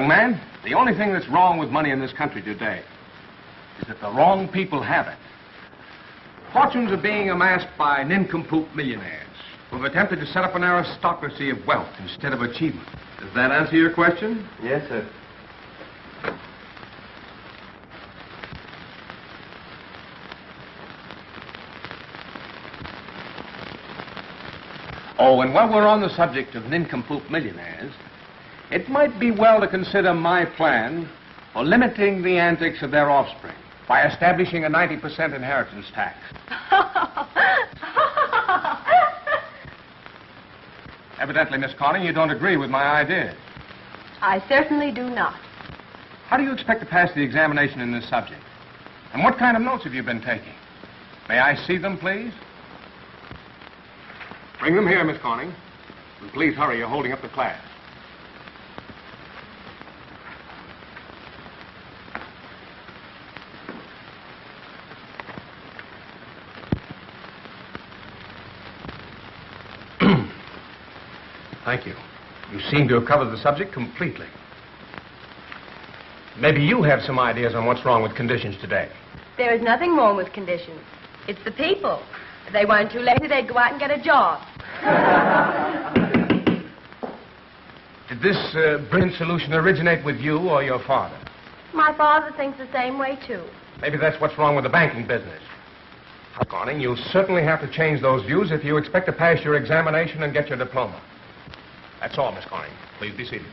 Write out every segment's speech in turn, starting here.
Young man, the only thing that's wrong with money in this country today is that the wrong people have it. Fortunes are being amassed by nincompoop millionaires who have attempted to set up an aristocracy of wealth instead of achievement. Does that answer your question? Yes, sir. Oh, and while we're on the subject of nincompoop millionaires, it might be well to consider my plan for limiting the antics of their offspring by establishing a 90% inheritance tax. Evidently, Miss Corning, you don't agree with my idea. I certainly do not. How do you expect to pass the examination in this subject? And what kind of notes have you been taking? May I see them, please? Bring them here, Miss Corning. And please hurry, you're holding up the class. Thank you. You seem to have covered the subject completely. Maybe you have some ideas on what's wrong with conditions today. There is nothing wrong with conditions. It's the people. If they weren't too lazy, they'd go out and get a job. Did this brilliant solution originate with you or your father? My father thinks the same way, too. Maybe that's what's wrong with the banking business. Corning, you'll certainly have to change those views if you expect to pass your examination and get your diploma. That's all, Miss Corning. Please be seated.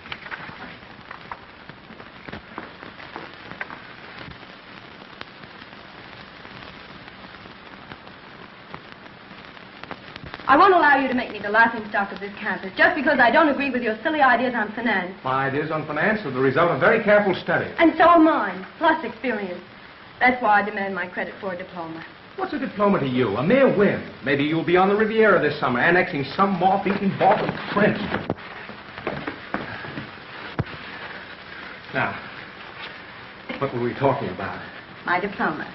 I won't allow you to make me the laughingstock of this campus just because I don't agree with your silly ideas on finance. My ideas on finance are the result of very careful study. And so are mine, plus experience. That's why I demand my credit for a diploma. What's a diploma to you? A mere whim. Maybe you'll be on the Riviera this summer, annexing some moth-eaten Baltic prince. Now, what were we talking about? My diploma.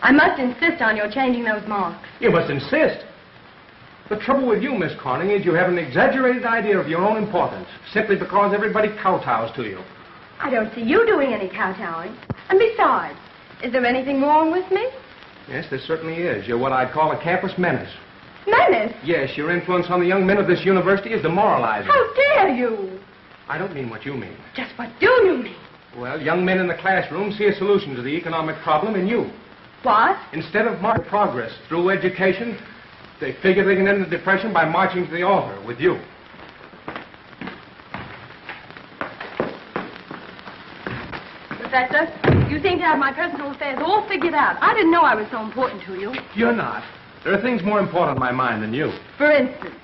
I must insist on your changing those marks. You must insist. The trouble with you, Miss Corning, is you have an exaggerated idea of your own importance, simply because everybody kowtows to you. I don't see you doing any kowtowing. And besides, is there anything wrong with me? Yes, there certainly is. You're what I'd call a campus menace. Menace? Yes, your influence on the young men of this university is demoralizing. How dare you? I don't mean what you mean. Just what do you mean? Well, young men in the classroom see a solution to the economic problem in you. What? Instead of marching progress through education, they figure they can end the depression by marching to the altar with you. Professor, you seem to have my personal affairs all figured out. I didn't know I was so important to you. You're not. There are things more important on my mind than you. For instance?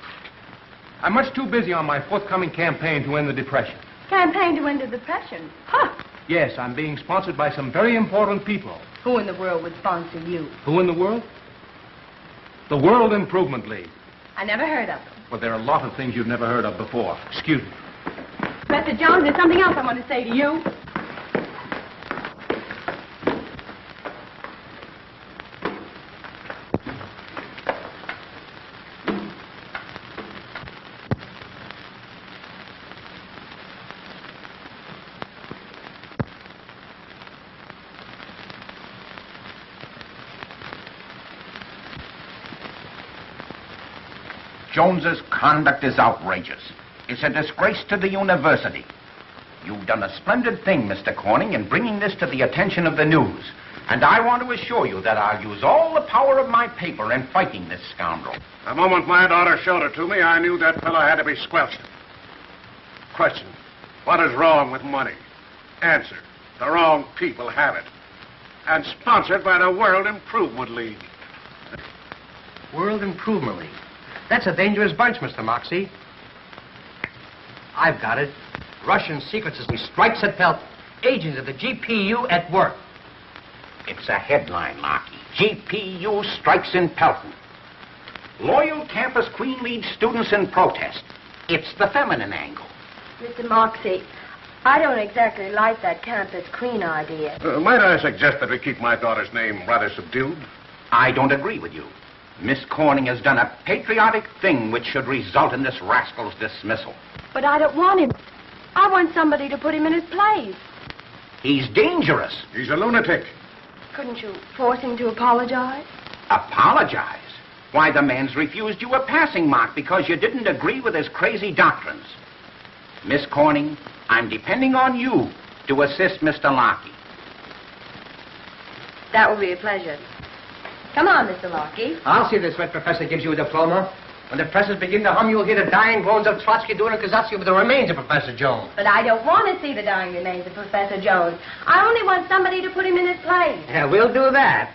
I'm much too busy on my forthcoming campaign to end the depression. Campaign to end the depression? Huh. Yes, I'm being sponsored by some very important people. Who in the world would sponsor you? Who in the world? The World Improvement League. I never heard of them. Well, there are a lot of things you've never heard of before. Excuse me. Professor Jones, there's something else I want to say to you. Jones's conduct is outrageous. It's a disgrace to the university. You've done a splendid thing, Mr. Corning, in bringing this to the attention of the news. And I want to assure you that I'll use all the power of my paper in fighting this scoundrel. The moment my daughter showed it to me, I knew that fellow had to be squelched. Question: what is wrong with money? Answer: the wrong people have it. And sponsored by the World Improvement League. World Improvement League. That's a dangerous bunch, Mr. Moxie. I've got it. Russian secret system strikes at Pelton. Agents of the GPU at work. It's a headline, Markey. GPU strikes in Pelton. Loyal campus queen leads students in protest. It's the feminine angle. Mr. Moxie, I don't exactly like that campus queen idea. Might I suggest that we keep my daughter's name rather subdued? I don't agree with you. Miss Corning has done a patriotic thing which should result in this rascal's dismissal. But I don't want him. I want somebody to put him in his place. He's dangerous. He's a lunatic. Couldn't you force him to apologize? Apologize? Why, the man's refused you a passing mark because you didn't agree with his crazy doctrines. Miss Corning, I'm depending on you to assist Mr. Larkey. That will be a pleasure. Come on, Mr. Larkey. I'll see this red professor gives you a diploma. When the presses begin to hum, you'll hear the dying groans of Trotsky doing a Kazatsky with the remains of Professor Jones. But I don't want to see the dying remains of Professor Jones. I only want somebody to put him in his place. Yeah, we'll do that.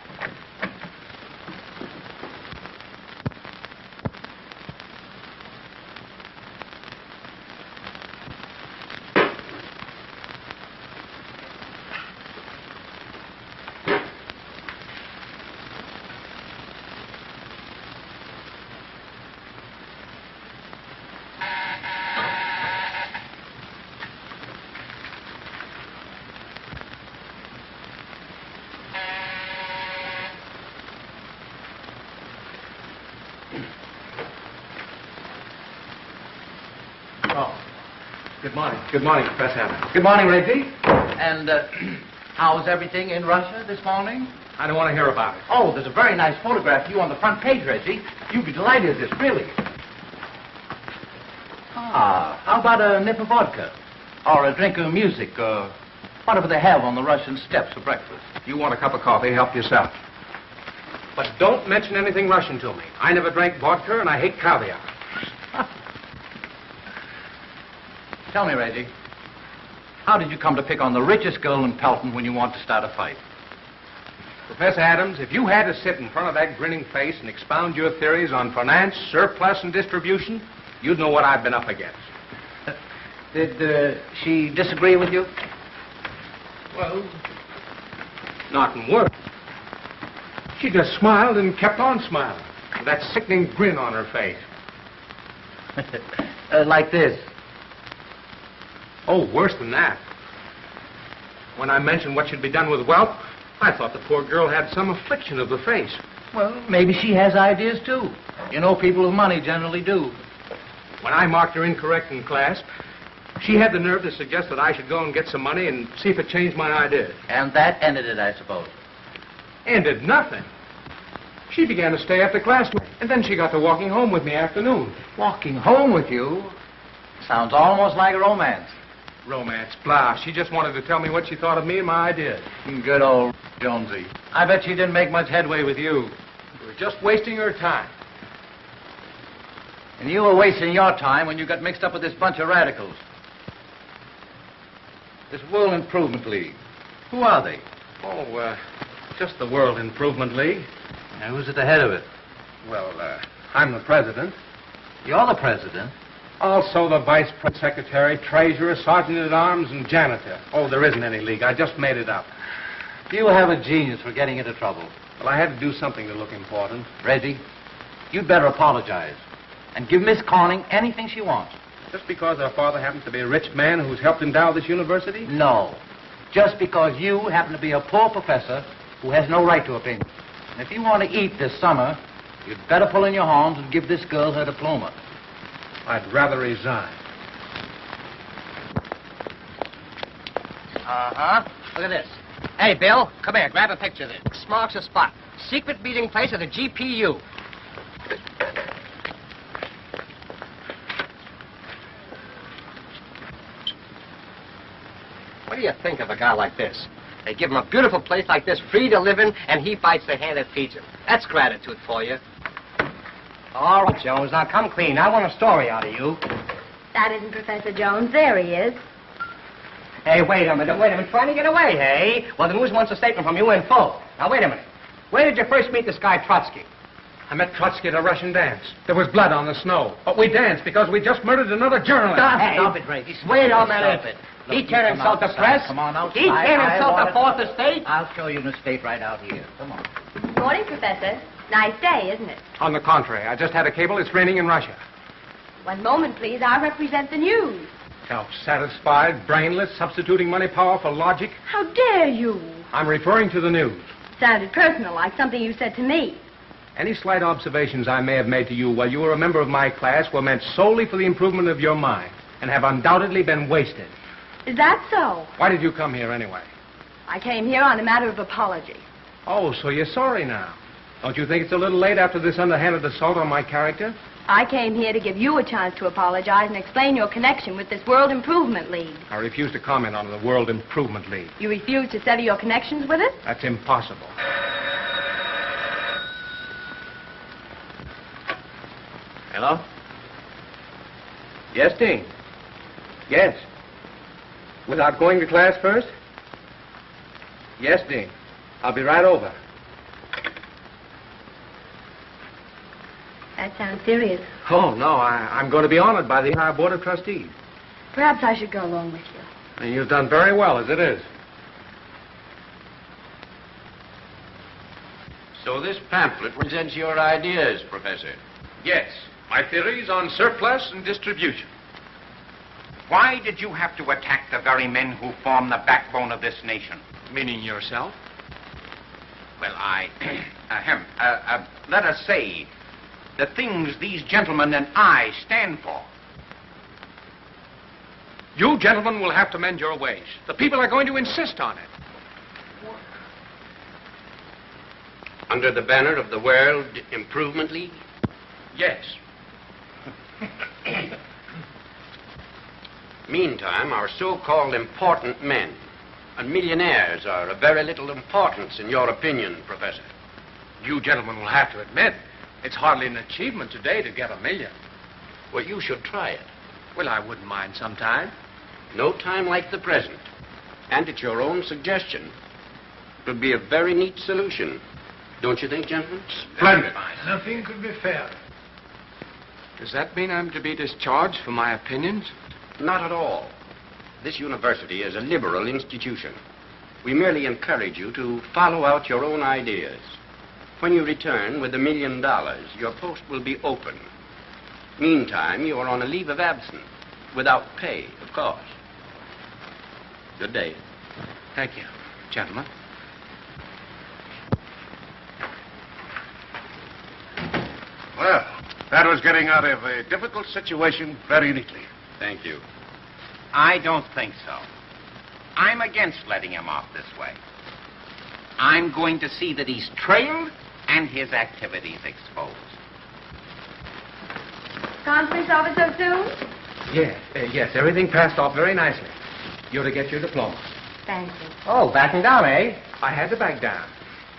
Good morning, Professor Adams. Good morning, Reggie. And how's everything in Russia this morning? I don't want to hear about it. Oh, there's a very nice photograph of you on the front page, Reggie. You'd be delighted at this, really. Ah, how about a nip of vodka? Or a drink of music, or whatever they have on the Russian steppes for breakfast. If you want a cup of coffee, help yourself. But don't mention anything Russian to me. I never drank vodka, and I hate caviar. Tell me, Reggie, how did you come to pick on the richest girl in Pelton when you want to start a fight? Professor Adams, if you had to sit in front of that grinning face and expound your theories on finance, surplus, and distribution, you'd know what I've been up against. Did she disagree with you? Well, not in words. She just smiled and kept on smiling, with that sickening grin on her face. Like this. Oh, worse than that. When I mentioned what should be done with wealth, I thought the poor girl had some affliction of the face. Well, maybe she has ideas, too. You know, people with money generally do. When I marked her incorrect in class, she had the nerve to suggest that I should go and get some money and see if it changed my ideas. And that ended it, I suppose. Ended nothing. She began to stay after class, and then she got to walking home with me afternoon. Walking home with you? Sounds almost like a romance. Romance, blah. She just wanted to tell me what she thought of me and my ideas. Good old Jonesy. I bet she didn't make much headway with you. You were just wasting her time. And you were wasting your time when you got mixed up with this bunch of radicals. This World Improvement League. Who are they? Oh, just the World Improvement League. And who's at the head of it? Well, I'm the president. You're the president? Also the vice secretary, treasurer, sergeant-at-arms, and janitor. Oh, there isn't any league. I just made it up. You have a genius for getting into trouble. Well, I had to do something to look important. Reggie, you'd better apologize and give Miss Corning anything she wants. Just because her father happens to be a rich man who's helped endow this university? No. Just because you happen to be a poor professor who has no right to opinion. And if you want to eat this summer, you'd better pull in your horns and give this girl her diploma. I'd rather resign. Uh-huh. Look at this. Hey, Bill, come here. Grab a picture of this. This marks a spot. Secret meeting place of the GPU. What do you think of a guy like this? They give him a beautiful place like this, free to live in, and he bites the hand that feeds him. That's gratitude for you. All right, Jones, now come clean. I want a story out of you. That isn't Professor Jones. There he is. Hey, wait a minute. Trying to get away, hey? Well, the news wants a statement from you in full. Now, wait a minute. Where did you first meet this guy, Trotsky? I met Trotsky at a Russian dance. There was blood on the snow. But we danced because we just murdered another journalist. Stop it, Reggie. Wait a minute. He turned himself to press. Come on outside. He turned himself to fourth estate. I'll show you an estate right out here. Come on. Morning, Professor. Nice day, isn't it? On the contrary, I just had a cable. It's raining in Russia. One moment, please. I represent the news. Self-satisfied, brainless, substituting money power for logic. How dare you? I'm referring to the news. Sounded personal, like something you said to me. Any slight observations I may have made to you while you were a member of my class were meant solely for the improvement of your mind. and have undoubtedly been wasted. Is that so? Why did you come here anyway? I came here on a matter of apology. Oh, so you're sorry now. Don't you think it's a little late after this underhanded assault on my character? I came here to give you a chance to apologize and explain your connection with this World Improvement League. I refuse to comment on the World Improvement League. You refuse to sever your connections with it? That's impossible. Hello? Yes, Dean. Yes. Without going to class first? Yes, Dean. I'll be right over. That sounds serious. Oh, no, I'm going to be honored by the entire Board of Trustees. Perhaps I should go along with you. And you've done very well, as it is. So this pamphlet presents your ideas, Professor. Yes, my theories on surplus and distribution. Why did you have to attack the very men who form the backbone of this nation? Meaning yourself? Well, let us say, the things these gentlemen and I stand for. You gentlemen will have to mend your ways. The people are going to insist on it. Under the banner of the World Improvement League? Yes. Meantime, our so-called important men and millionaires are of very little importance in your opinion, Professor. You gentlemen will have to admit, it's hardly an achievement today to get $1 million. Well, you should try it. Well, I wouldn't mind some time. No time like the present. And at your own suggestion. It would be a very neat solution. Don't you think, gentlemen? Splendid. Nothing could be fairer. Does that mean I'm to be discharged for my opinions? Not at all. This university is a liberal institution. We merely encourage you to follow out your own ideas. When you return with $1 million, your post will be open. Meantime, you are on a leave of absence, without pay, of course. Good day. Thank you, gentlemen. Well, that was getting out of a difficult situation very neatly. Thank you. I don't think so. I'm against letting him off this way. I'm going to see that he's trailed and his activities exposed. Conference over so soon? Yes, everything passed off very nicely. You're to get your diploma. Thank you. Oh, backing down, eh? I had to back down.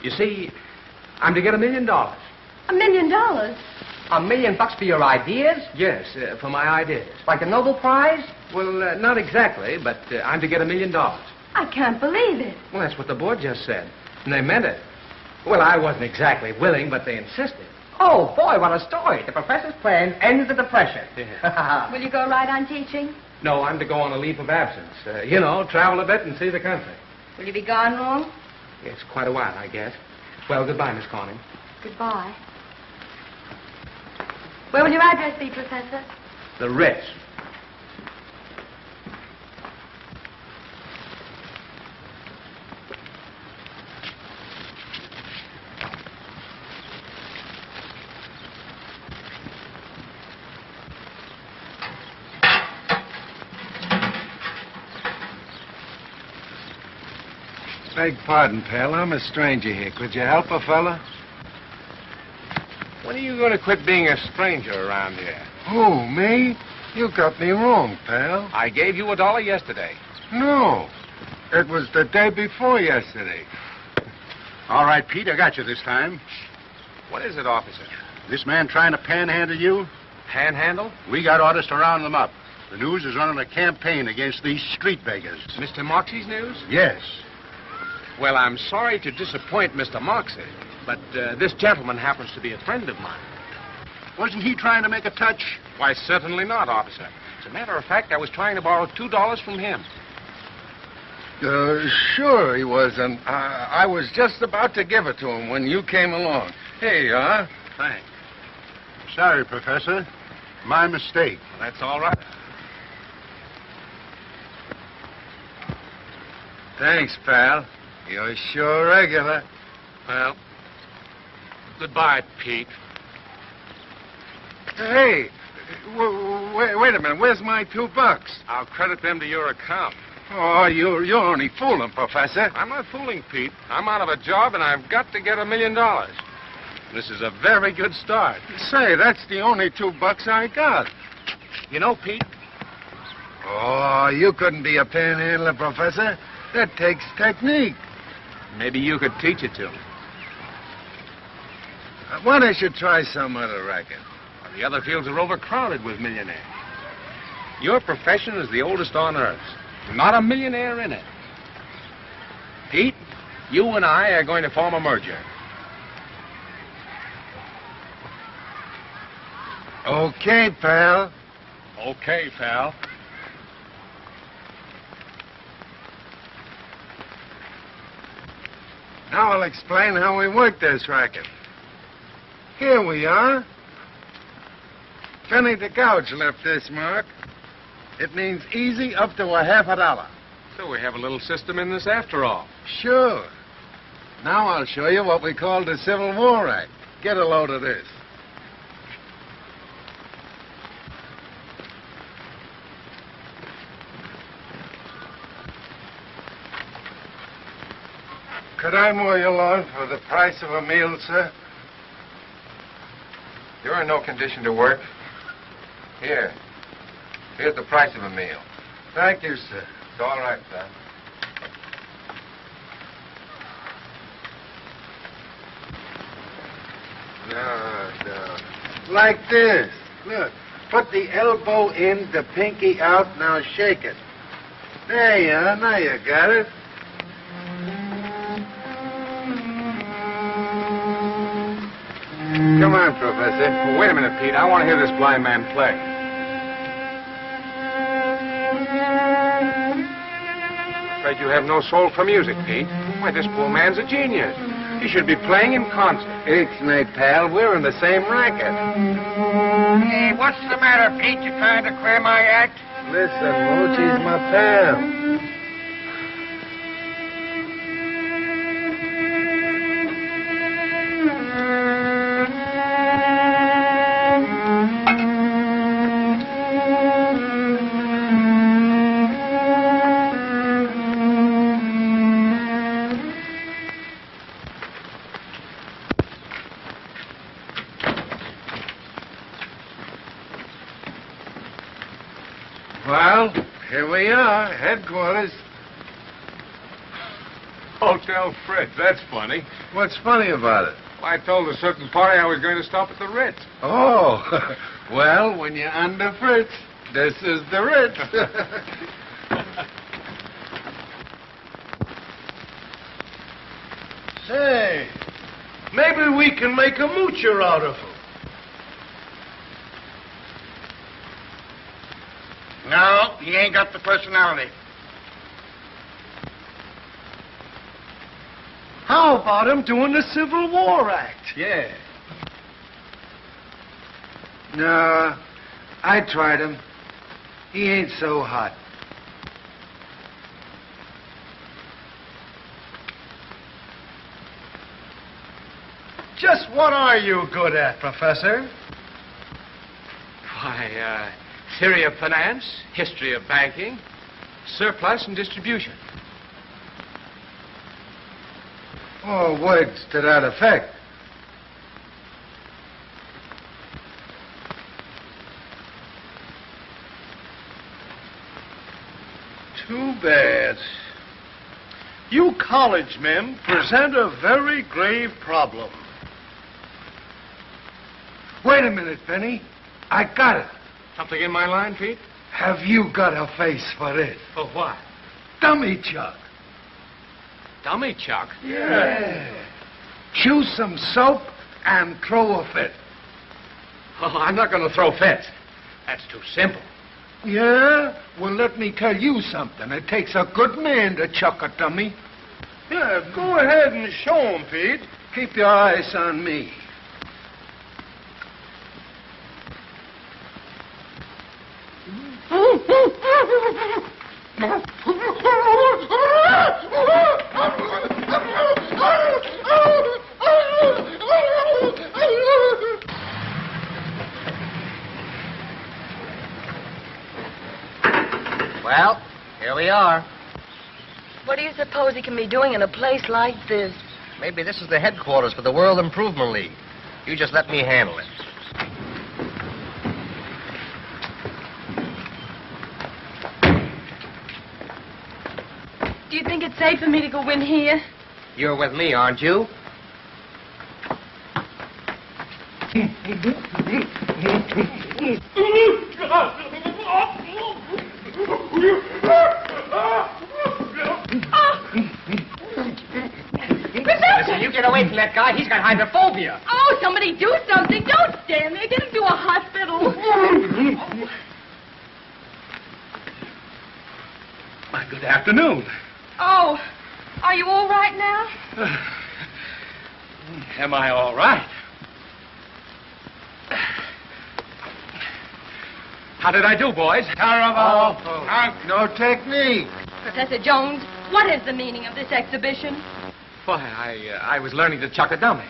You see, I'm to get $1 million. $1 million? $1 million for your ideas? Yes, for my ideas. Like a Nobel Prize? Well, not exactly, but I'm to get $1 million. I can't believe it. Well, that's what the board just said, and they meant it. Well, I wasn't exactly willing, but they insisted. Oh, boy, what a story. The professor's plan ends the depression. Will you go right on teaching? No, I'm to go on a leave of absence. Travel a bit and see the country. Will you be gone long? It's quite a while, I guess. Well, goodbye, Miss Corning. Goodbye. Where will your address be, Professor? The Ritz. Beg pardon, pal. I'm a stranger here. Could you help a fella? When are you going to quit being a stranger around here? Oh, me? You got me wrong, pal. I gave you $1 yesterday. No. It was the day before yesterday. All right, Pete, I got you this time. What is it, officer? This man trying to panhandle you? Panhandle? We got orders to round them up. The news is running a campaign against these street beggars. Mr. Moxie's news? Yes. Well, I'm sorry to disappoint Mr. Moxie, but this gentleman happens to be a friend of mine. Wasn't he trying to make a touch? Why, certainly not, officer. As a matter of fact, I was trying to borrow $2 from him. Sure he was, and I was just about to give it to him when you came along. Here you are. Thanks. Sorry, Professor. My mistake. That's all right. Thanks, pal. You're sure regular. Well, goodbye, Pete. Hey, Wait a minute. Where's my $2? I'll credit them to your account. Oh, you're only fooling, Professor. I'm not fooling, Pete. I'm out of a job, and I've got to get $1 million. This is a very good start. Say, that's the only $2 I got. You know, Pete, Oh, you couldn't be a panhandler, Professor. That takes technique. maybe you could teach it to me. Why don't you try some other racket? The other fields are overcrowded with millionaires. Your profession is the oldest on earth. Not a millionaire in it. Pete, you and I are going to form a merger. Okay, pal. Okay, pal. Now I'll explain how we work this racket. Here we are. Penny to gouge left this mark. It means easy up to a $50. So we have a little system in this after all. Sure. Now I'll show you what we call the Civil War Act. Get a load of this. Could I mow your lawn for the price of a meal, sir? You're in no condition to work. Here's the price of a meal. Thank you, sir. It's all right, son. No. Like this. Look. Put the elbow in, the pinky out. Now shake it. There you are. Now you got it. Come on, Professor. Well, wait a minute, Pete. I want to hear this blind man play. I'm afraid you have no soul for music, Pete. Why, this poor man's a genius. He should be playing in concert. Ixnay, pal. We're in the same racket. Hey, what's the matter, Pete? You trying to clear my act? Listen, Mochi's my pal. Well, here we are, headquarters. Hotel Fritz, that's funny. What's funny about it? Well, I told a certain party I was going to stop at the Ritz. Oh, well, when you're under Fritz, this is the Ritz. Say, maybe we can make a moocher out of him. No, he ain't got the personality. How about him doing the Civil War Act? Yeah. No, I tried him. He ain't so hot. Just what are you good at, Professor? Why, theory of finance, history of banking, surplus and distribution. Oh, words to that effect. Too bad. You college men present a very grave problem. Wait a minute, Benny. I got it. Something in my line, Pete? Have you got a face for this? For what? Dummy chuck. Dummy chuck? Yeah. Chew some soap and throw a fit. Oh, I'm not going to throw fits. That's too simple. Yeah? Well, let me tell you something. It takes a good man to chuck a dummy. Yeah, go ahead and show him, Pete. Keep your eyes on me. we are. What do you suppose he can be doing in a place like this? Maybe this is the headquarters for the World Improvement League. You just let me handle it. Do you think it's safe for me to go in here? You're with me, aren't you? Listen, you get away from that guy. He's got hydrophobia. Oh, somebody do something. Don't stand there. Get him to a hospital. Why, good afternoon. Oh, are you all right now? Am I all right? How did I do, boys? Terrible. No technique. Professor Jones, what is the meaning of this exhibition? Why, I was learning to chuck a dummy.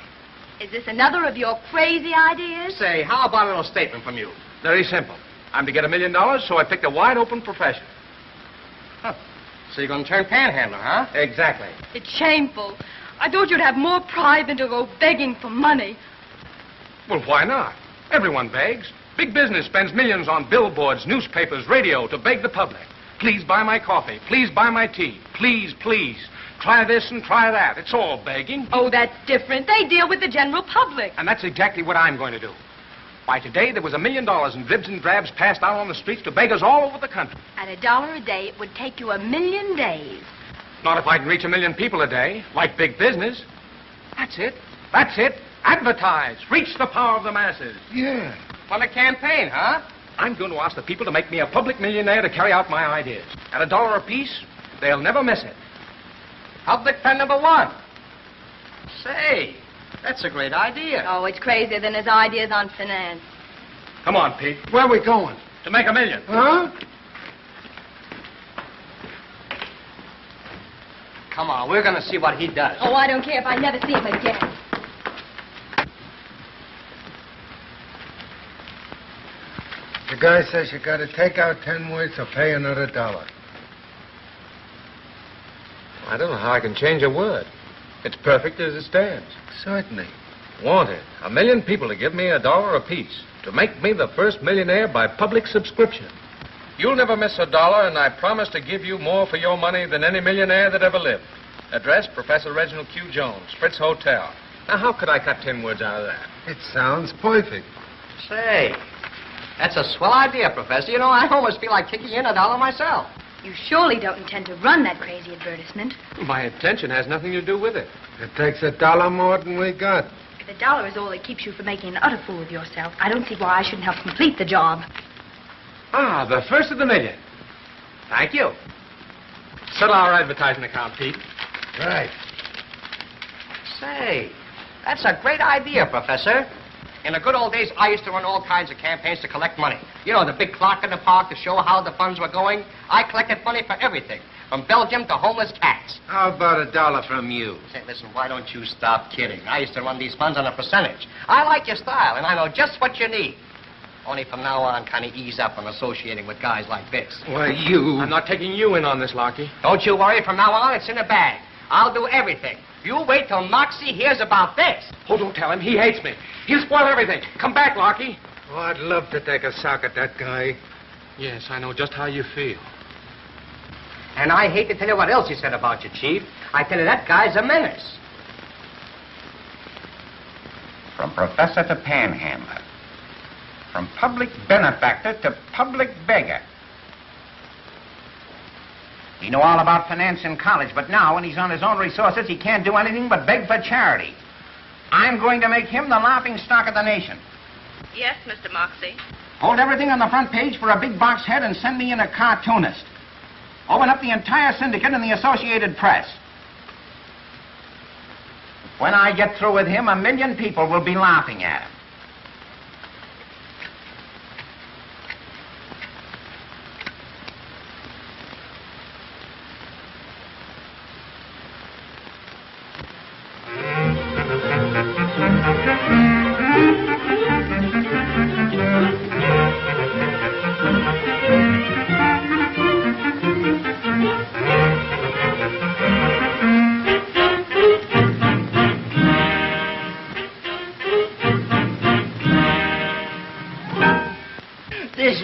Is this another of your crazy ideas? Say, how about a little statement from you? Very simple. I'm to get $1 million, so I picked a wide-open profession. So you're going to turn panhandler, huh? Exactly. It's shameful. I thought you'd have more pride than to go begging for money. Well, why not? Everyone begs. Big business spends millions on billboards, newspapers, radio to beg the public. Please buy my coffee. Please buy my tea. Please, please. Try this and try that. It's all begging. Oh, that's different. They deal with the general public. And that's exactly what I'm going to do. Why, today there was $1 million in dribs and drabs passed out on the streets to beggars all over the country. At $1 a day, it would take you 1,000,000 days. Not if I can reach 1 million people a day, like big business. That's it. That's it. Advertise. Reach the power of the masses. Yeah. On a campaign, huh? I'm going to ask the people to make me a public millionaire to carry out my ideas. At $1 apiece, they'll never miss it. Public friend number one. Say, that's a great idea. Oh, it's crazier than his ideas on finance. Come on, Pete. Where we going? To make $1 million. Huh? Come on, we're going to see what he does. Oh, I don't care if I never see him again. The guy says you got to take out 10 words or pay another $1. I don't know how I can change a word. It's perfect as it stands. Certainly. Wanted 1 million people to give me $1 apiece to make me the first millionaire by public subscription. You'll never miss $1, and I promise to give you more for your money than any millionaire that ever lived. Address, Professor Reginald Q. Jones, Fritz Hotel. Now, how could I cut 10 words out of that? It sounds perfect. Say, that's a swell idea, Professor. You know, I almost feel like kicking in $1 myself. You surely don't intend to run that crazy advertisement. My intention has nothing to do with it. It takes $1 more than we got. If $1 is all that keeps you from making an utter fool of yourself, I don't see why I shouldn't help complete the job. Ah, the first of the million. Thank you. Settle our advertising account, Pete. Right. Say, that's a great idea, Professor. In the good old days, I used to run all kinds of campaigns to collect money. You know, the big clock in the park to show how the funds were going. I collected money for everything, from Belgium to homeless cats. How about $1 from you? Say, listen, why don't you stop kidding? I used to run these funds on a percentage. I like your style, and I know just what you need. Only from now on, kind of ease up on associating with guys like this. Why, you... I'm not taking you in on this, Lockie. Don't you worry. From now on, it's in the bag. I'll do everything. You wait till Moxie hears about this. Oh, don't tell him. He hates me. He'll spoil everything. Come back, Lockie. Oh, I'd love to take a sock at that guy. Yes, I know just how you feel. And I hate to tell you what else he said about you, Chief. I tell you, that guy's a menace. From professor to panhandler. From public benefactor to public beggar. He knew all about finance in college, but now, when he's on his own resources, he can't do anything but beg for charity. I'm going to make him the laughing stock of the nation. Yes, Mr. Moxie. Hold everything on the front page for a big box head and send me in a cartoonist. Open up the entire syndicate in the Associated Press. When I get through with him, 1 million people will be laughing at him.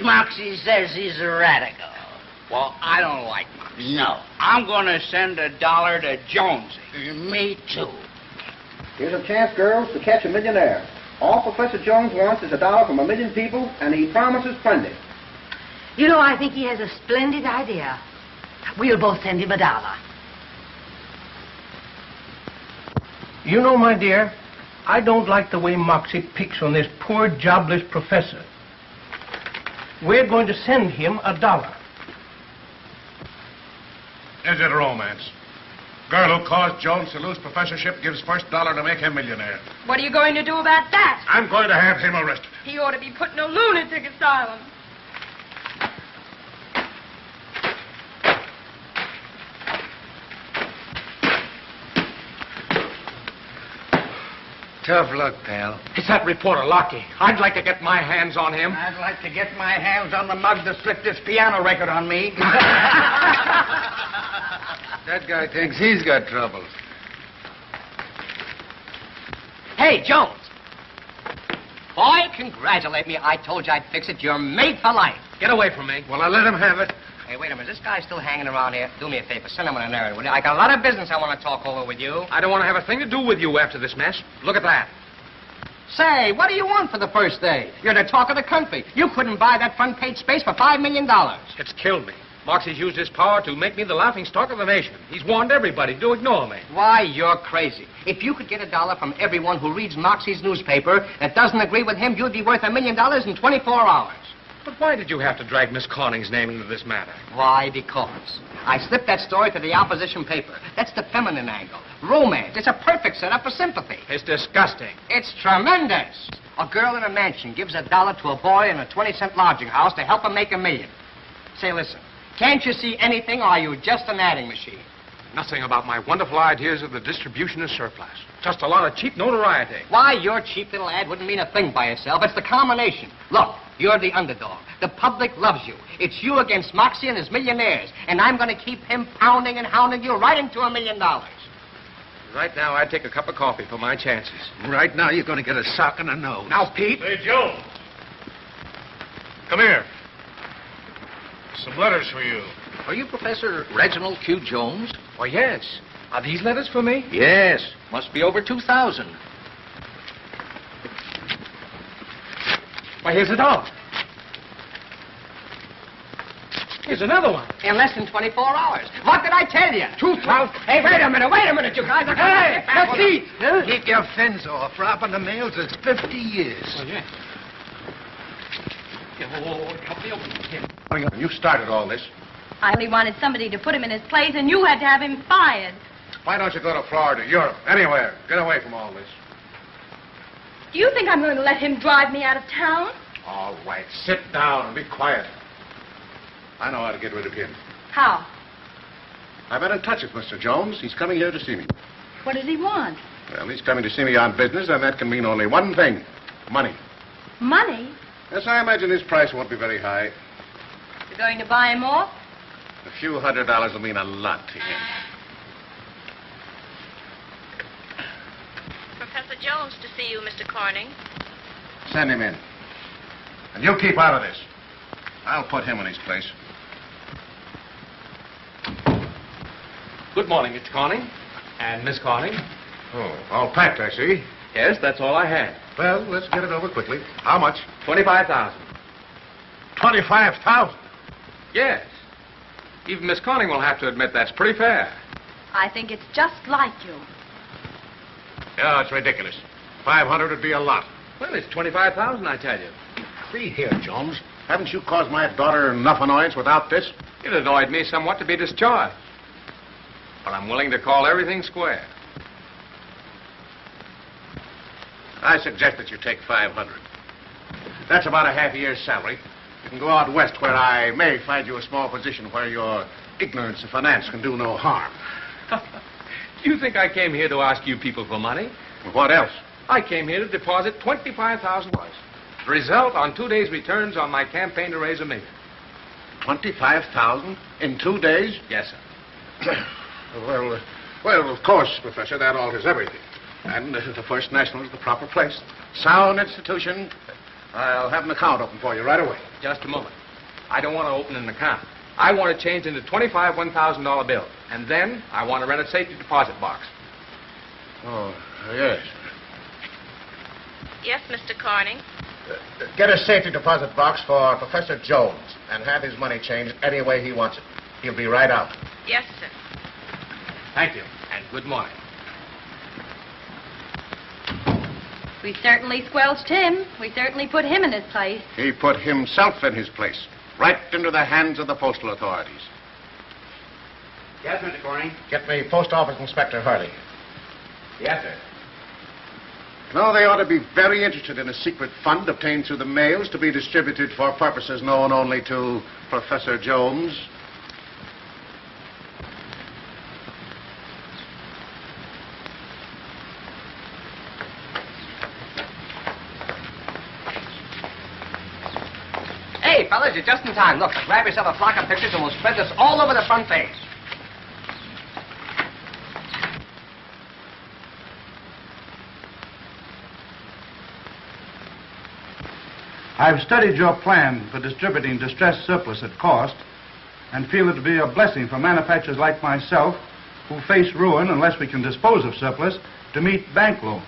Moxie says he's a radical. Well, I don't like Moxie. No. I'm going to send $1 to Jonesy. Me too. Here's a chance, girls, to catch a millionaire. All Professor Jones wants is $1 from 1 million people, and he promises plenty. You know, I think he has a splendid idea. We'll both send him $1. You know, my dear, I don't like the way Moxie picks on this poor, jobless professor. We're going to send him $1. Is it romance? Girl who caused Jones to lose professorship gives first dollar to make him millionaire. What are you going to do about that? I'm going to have him arrested. He ought to be put in a lunatic asylum. Tough luck, pal. It's that reporter, Lockie. I'd like to get my hands on him. I'd like to get my hands on the mug that slipped this piano record on me. That guy thinks he's got troubles. Hey, Jones. Boy, congratulate me. I told you I'd fix it. You're made for life. Get away from me. Well, I let him have it. Hey, wait a minute. This guy's still hanging around here. Do me a favor. Send him on an errand, will you? I got a lot of business I want to talk over with you. I don't want to have a thing to do with you after this mess. Look at that. Say, what do you want for the first day? You're the talk of the country. You couldn't buy that front page space for $5 million. It's killed me. Moxie's used his power to make me the laughing stock of the nation. He's warned everybody to ignore me. Why, you're crazy. If you could get $1 from everyone who reads Moxie's newspaper that doesn't agree with him, you'd be worth $1 million in 24 hours. But why did you have to drag Miss Corning's name into this matter? Why? Because I slipped that story to the opposition paper. That's the feminine angle. Romance. It's a perfect setup for sympathy. It's disgusting. It's tremendous. A girl in a mansion gives $1 to a boy in a 20-cent lodging house to help him make $1 million. Say, listen, can't you see anything, or are you just an adding machine? Nothing about my wonderful ideas of the distribution of surplus. Just a lot of cheap notoriety. Why, your cheap little ad wouldn't mean a thing by itself. It's the combination. Look, you're the underdog. The public loves you. It's you against Moxie and his millionaires. And I'm going to keep him pounding and hounding you right into $1 million. Right now, I'd take a cup of coffee for my chances. Right now, you're going to get a sock in the nose. Now, Pete. Hey, Jones. Come here. Some letters for you. Are you Professor Reginald Q. Jones? Why, yes. Are these letters for me? Yes. Must be over 2,000. Why, here's $1. Here's another one. In less than 24 hours. What did I tell you? 2,000. Hey, wait a minute, you guys. Hey, let's eat. Huh? Keep your fins off. Robbing the mails is 50 years. Oh, yeah. Help me open it. You started all this. I only wanted somebody to put him in his place, and you had to have him fired. Why don't you go to Florida, Europe, anywhere? Get away from all this. Do you think I'm going to let him drive me out of town? All right, sit down and be quiet. I know how to get rid of him. How? I've been in touch with Mr. Jones. He's coming here to see me. What does he want? Well, he's coming to see me on business, and that can mean only one thing. Money. Money? Yes, I imagine his price won't be very high. You're going to buy him off? A few $100s will mean a lot to him. Professor Jones to see you, Mr. Corning. Send him in. And you keep out of this. I'll put him in his place. Good morning, Mr. Corning. And Miss Corning. Oh, all packed, I see. Yes, that's all I had. Well, let's get it over quickly. How much? $25,000. 25,000. Yes. Even Miss Corning will have to admit that's pretty fair. I think it's just like you. Yeah, it's ridiculous. 500 would be a lot. Well, it's $25,000, I tell you. See here, Jones. Haven't you caused my daughter enough annoyance without this? It annoyed me somewhat to be discharged. But I'm willing to call everything square. I suggest that you take 500. That's about a half a year's salary. You can go out west where I may find you a small position where your ignorance of finance can do no harm. You think I came here to ask you people for money? What else? I came here to deposit $25,000. The result on 2 days' returns on my campaign to raise $1 million. 25,000 in 2 days? Yes, sir. Well, of course, Professor, that alters everything. And the First National is the proper place. Sound institution, I'll have an account open for you right away. Just a moment. I don't want to open an account. I want to change into 25 $1,000 bills. And then I want to rent a safety deposit box. Oh, yes. Yes, Mr. Corning. Get a safety deposit box for Professor Jones and have his money changed any way he wants it. He'll be right out. Yes, sir. Thank you, and good morning. We certainly squelched him. We certainly put him in his place. He put himself in his place, right into the hands of the postal authorities. Yes, Mr. Corning. Get me Post Office Inspector Harley. Yes, sir. No, they ought to be very interested in a secret fund obtained through the mails to be distributed for purposes known only to Professor Jones. Hey, fellas, you're just in time. Look, grab yourself a flock of pictures and we'll spread this all over the front page. I've studied your plan for distributing distressed surplus at cost and feel it to be a blessing for manufacturers like myself who face ruin unless we can dispose of surplus to meet bank loans.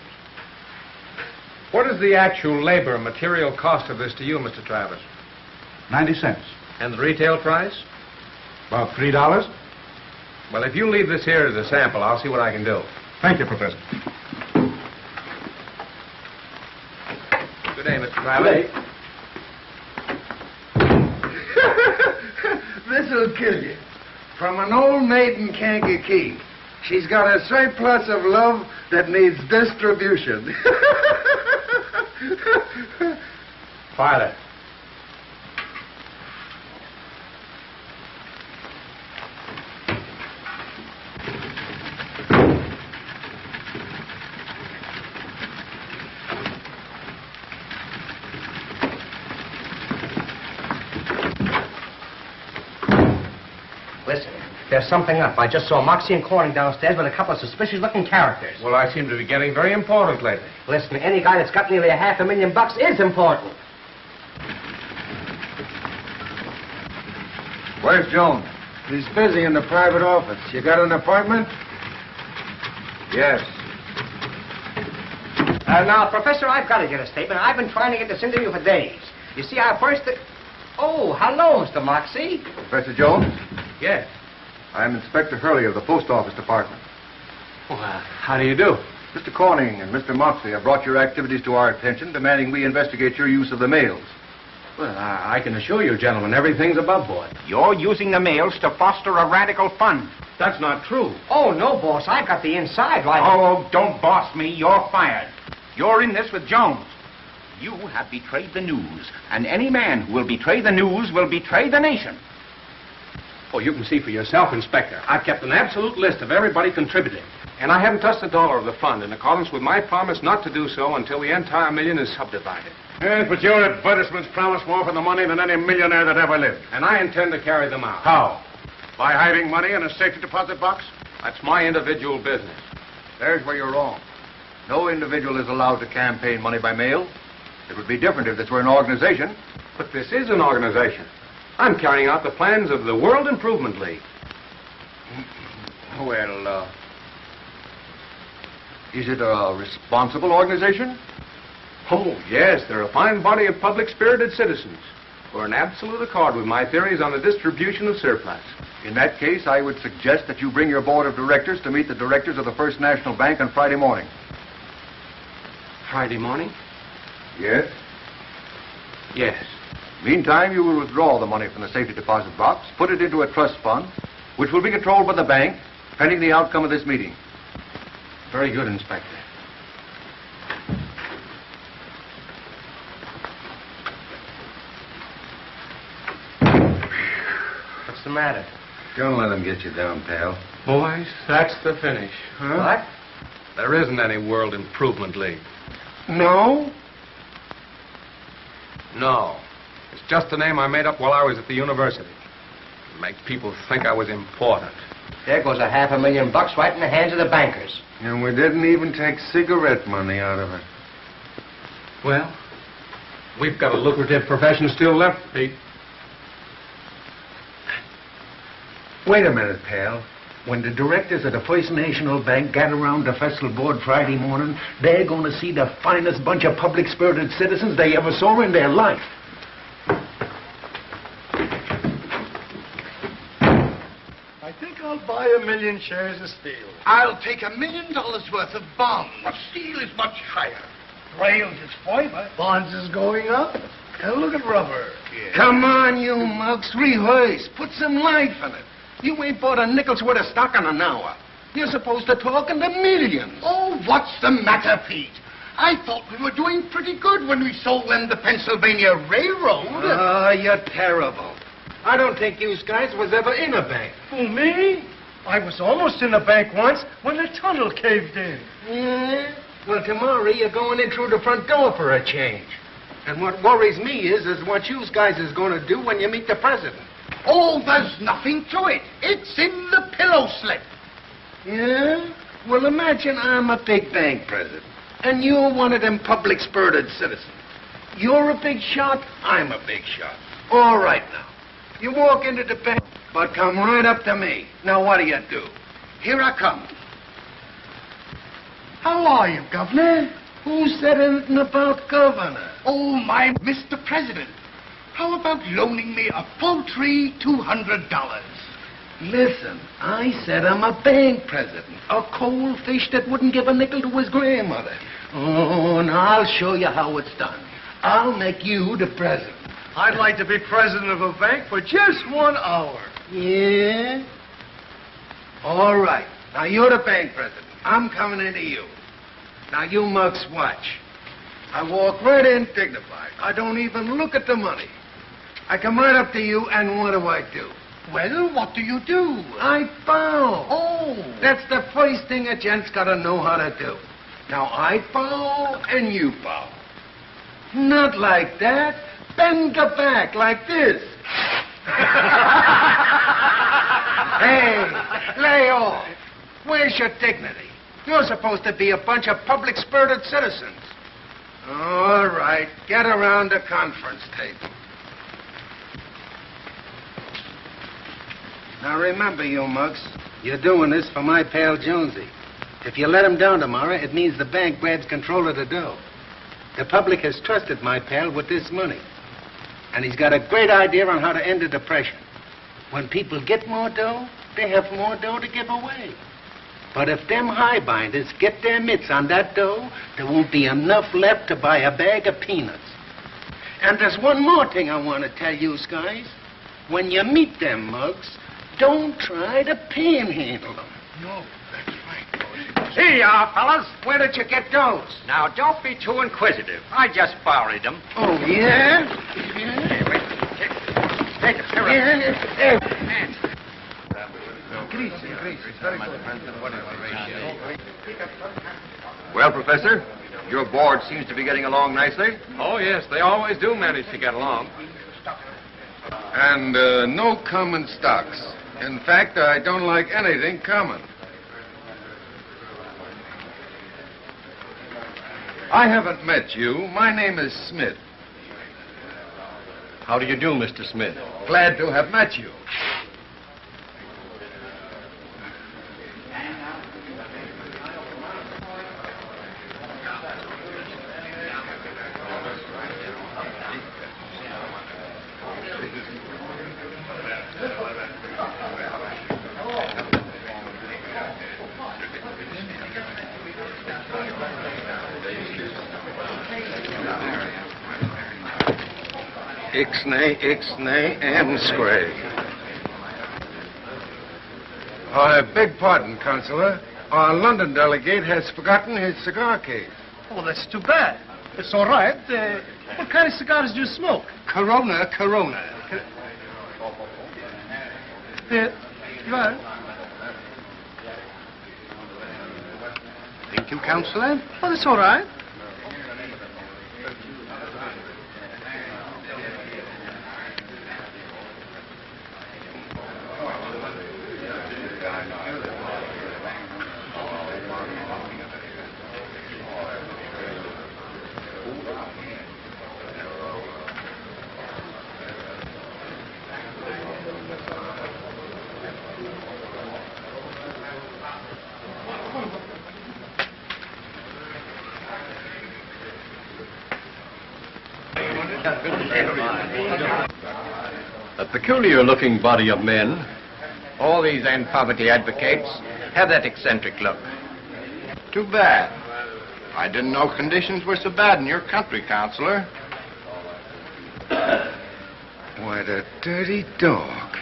What is the actual labor and material cost of this to you, Mr. Travis? 90 cents. And the retail price? About $3. Well, if you leave this here as a sample, I'll see what I can do. Thank you, Professor. Good day, Mr. Travis. Good day. This'll kill you. From an old maid in Kankakee. She's got a surplus of love that needs distribution. Father. Listen, there's something up. I just saw Moxie and Corning downstairs with a couple of suspicious-looking characters. Well, I seem to be getting very important lately. Listen, any guy that's got nearly $500,000 is important. Where's Jones? He's busy in the private office. You got an appointment? Yes. Now, Professor, I've got to get a statement. I've been trying to get this interview for days. You see, I first... Oh, hello, Mr. Moxie. Professor Jones? Yes. I'm Inspector Hurley of the Post Office Department. Well, how do you do? Mr. Corning and Mr. Moxley have brought your activities to our attention, demanding we investigate your use of the mails. Well, I can assure you, gentlemen, everything's above board. You're using the mails to foster a radical fund. That's not true. Oh, no, boss. I've got the inside right. Oh, don't boss me. You're fired. You're in this with Jones. You have betrayed the news, and any man who will betray the news will betray the nation. Oh, you can see for yourself, Inspector. I've kept an absolute list of everybody contributing. And I haven't touched a dollar of the fund in accordance with my promise not to do so until the entire million is subdivided. Yes, but your advertisements promise more for the money than any millionaire that ever lived. And I intend to carry them out. How? By hiding money in a safety deposit box? That's my individual business. There's where you're wrong. No individual is allowed to campaign money by mail. It would be different if this were an organization. But this is an organization. I'm carrying out the plans of the World Improvement League. Well, is it a responsible organization? Oh, yes, they're a fine body of public-spirited citizens who are in absolute accord with my theories on the distribution of surplus. In that case, I would suggest that you bring your board of directors to meet the directors of the First National Bank on Friday morning. Friday morning? Yes? Yes. Meantime, you will withdraw the money from the safety deposit box, put it into a trust fund, which will be controlled by the bank, pending the outcome of this meeting. Very good, Inspector. What's the matter? Don't let them get you down, pal. Boys, that's the finish. Huh? What? There isn't any World Improvement League. No? No. It's just a name I made up while I was at the university. To make people think I was important. There goes $500,000 right in the hands of the bankers. And we didn't even take cigarette money out of it. Well, We've got a lucrative profession still left, Pete. Wait a minute, pal. When the directors of the First National Bank gather around the festival board Friday morning, they're going to see the finest bunch of public-spirited citizens they ever saw in their life. I think I'll buy 1 million shares of steel. I'll take $1 million worth of bonds. But steel is much higher. Rails is fiber. Bonds is going up. And look at rubber. Yeah. Come on, you mugs, rehearse. Put some life in it. You ain't bought a nickel's worth of stock in an hour. You're supposed to talk in the millions. Oh, what's the matter, Pete? I thought we were doing pretty good when we sold them the Pennsylvania Railroad. Oh, you're terrible. I don't think you guys was ever in a bank. Who, me? I was almost in a bank once when the tunnel caved in. Yeah? Well, tomorrow you're going in through the front door for a change. And what worries me is what you guys is going to do when you meet the president. Oh, there's nothing to it. It's in the pillow slip. Yeah? Well, imagine I'm a big bank president, and you're one of them public-spirited citizens. You're a big shot, I'm a big shot. All right, now. You walk into the bank, but come right up to me. Now, what do you do? Here I come. How are you, Governor? Who said anything about governor? Oh, my Mr. President. How about loaning me a paltry $200? Listen, I said I'm a bank president. A cold fish that wouldn't give a nickel to his grandmother. Oh, now I'll show you how it's done. I'll make you the president. I'd like to be president of a bank for just 1 hour. Yeah? All right. Now, you're the bank president. I'm coming into you. Now, you mugs watch. I walk right in dignified. I don't even look at the money. I come right up to you, and what do? Well, what do you do? I bow. Oh. That's the first thing a gent's got to know how to do. Now, I bow, and you bow. Not like that. Bend the back like this. Hey, lay off. Where's your dignity? You're supposed to be a bunch of public-spirited citizens. All right, get around the conference table. Now remember, you mugs, you're doing this for my pal Jonesy. If you let him down tomorrow, it means the bank grabs control of the dough. The public has trusted my pal with this money. And he's got a great idea on how to end the depression. When people get more dough, they have more dough to give away. But if them highbinders get their mitts on that dough, there won't be enough left to buy a bag of peanuts. And there's one more thing I want to tell you guys. When you meet them mugs, don't try to panhandle them. No, that's right. See ya, fellas. Where did you get those? Now, don't be too inquisitive. I just borrowed them. Oh, yeah? Hey, wait. Take it. Here. Well, Professor, your board seems to be getting along nicely. Oh, yes, they always do manage to get along. And no common stocks. In fact, I don't like anything common. I haven't met you. My name is Smith. How do you do, Mr. Smith? Glad to have met you. Ixnay, and Scray. I beg pardon, Counselor. Our London delegate has forgotten his cigar case. Oh, that's too bad. It's all right. What kind of cigars do you smoke? Corona. Right. Thank you, Counselor. Oh, that's all right. A peculiar-looking body of men. All these anti-poverty advocates have that eccentric look. Too bad. I didn't know conditions were so bad in your country, Counselor. What a dirty dog.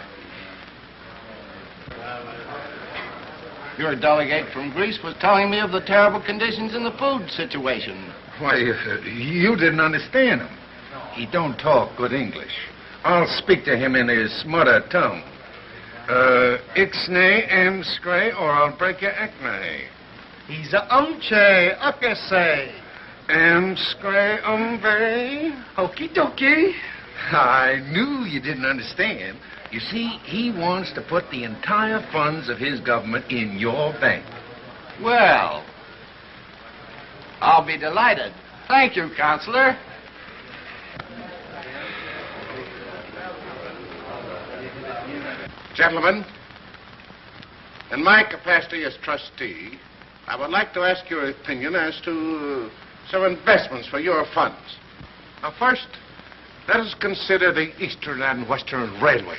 Your delegate from Greece was telling me of the terrible conditions in the food situation. Why, you didn't understand him. He don't talk good English. I'll speak to him in his mother tongue. Ixnay and scray, or I'll break your acne. He's a umche, ukase. And scray umbe. Okie dokie. I knew you didn't understand. You see, he wants to put the entire funds of his government in your bank. Well, I'll be delighted. Thank you, Counselor. Gentlemen, in my capacity as trustee, I would like to ask your opinion as to some investments for your funds. Now, first, let us consider the Eastern and Western Railway.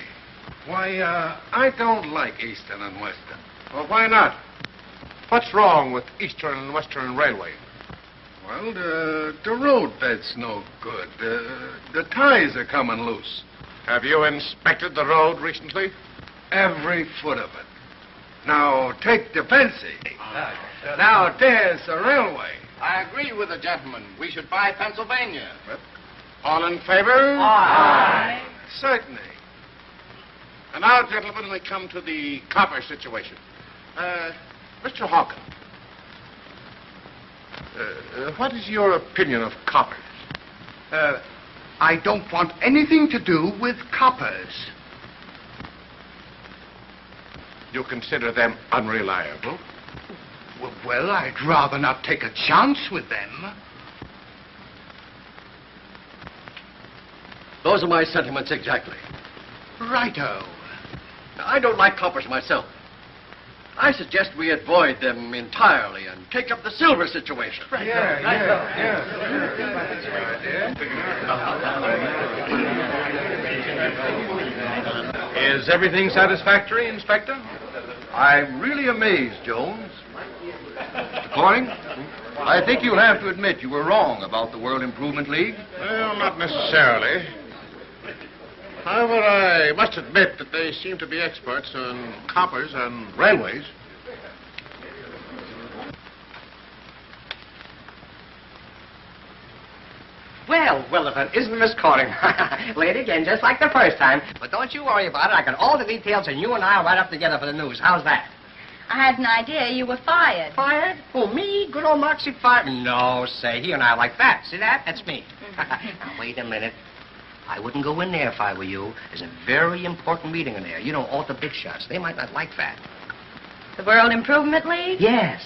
Why, I don't like Eastern and Western. Well, why not? What's wrong with Eastern and Western Railway? Well, the road bed's no good. The ties are coming loose. Have you inspected the road recently? Every foot of it. Now, take the fencing. Now, there's the railway. I agree with the gentleman. We should buy Pennsylvania. All in favor? Aye. Certainly. And now, gentlemen, we come to the copper situation. Mr. Hawkins, what is your opinion of coppers? I don't want anything to do with coppers. You consider them unreliable? Well, I'd rather not take a chance with them. Those are my sentiments exactly. Righto. I don't like coppers myself. I suggest we avoid them entirely and take up the silver situation. Is everything satisfactory, Inspector? I'm really amazed, Jones. Mr. Corning, I think you'll have to admit you were wrong about the World Improvement League. Well, not necessarily. However, I must admit that they seem to be experts on coppers and railways. Well, if it isn't Miss Corning. Late again, just like the first time. But don't you worry about it. I got all the details, and you and I will write up together for the news. How's that? I had an idea you were fired. Fired? Who, me? Good old Moxie fired? No, say, he and I like that. See that? That's me. Now, wait a minute. I wouldn't go in there if I were you. There's a very important meeting in there. You know, all the big shots. They might not like that. The World Improvement League? Yes.